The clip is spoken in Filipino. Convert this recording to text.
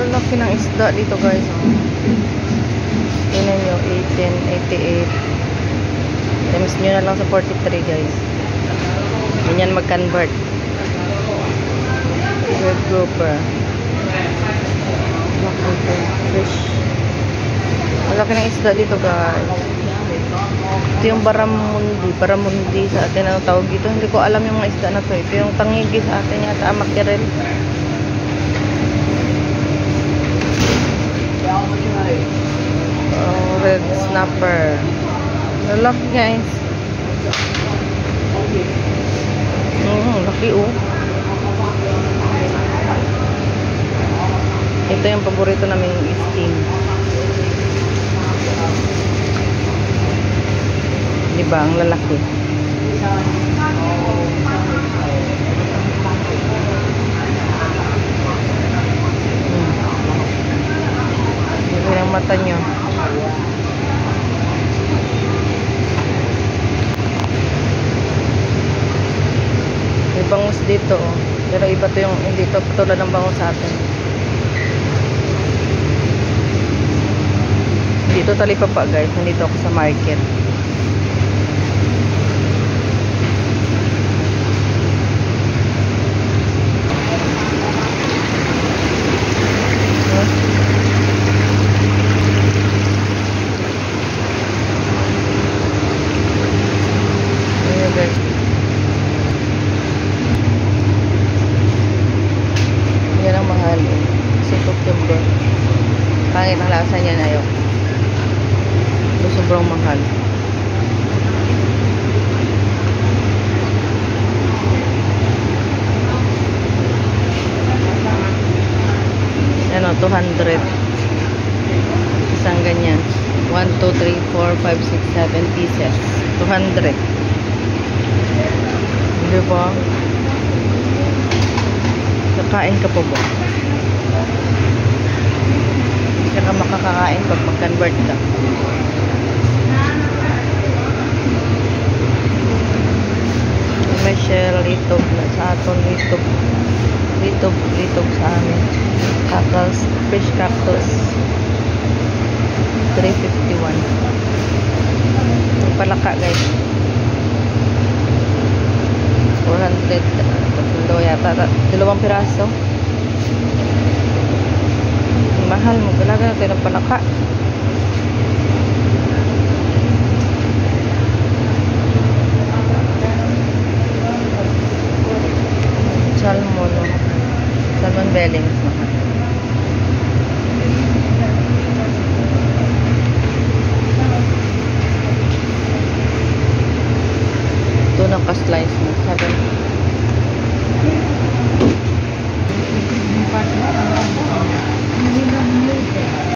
Ang laki ng isda dito guys. Tingnan nyo, 1888. Times nyo na lang sa 43 guys. Ganyan mag-convert. Red grouper. Fish. Ang laki ng isda dito guys. Ito yung baramundi sa atin. Ano tawag dito? Hindi ko alam yung mga isda na to. Ito yung tangigi sa atin yata. Makirel. Red snapper. Laki guys. Laki oh. Ito yung paborito namin steam. Diba ang lalaki? Ito yung mata nyo. May bangus dito oh. Pero iba to yung hindi to tulad ng bangus sa atin. Dito talipapa guys. Nandito ako sa market. Ayan guys. Yan ang mahal eh. Kasi cucumber. Pangit ang lasa niya na yun. Sobrang mahal. Ano, 200. Isang ganyan. 1, 2, 3, 4, 5, 6, 7 pieces. 200. Hindi ba? Kakain ka po ba? Hindi ka makakakain pag mag-convert ka. May shell, litog na sa aton, litog sa amin. Cactus, fish cactus. 351. Yung palaka guys. 400. Tatlo yata. 2 piraso. Mahal mo. Galaga natin ng palaka. Salmon belly mas mahal. Ito na ka-slice mo 7.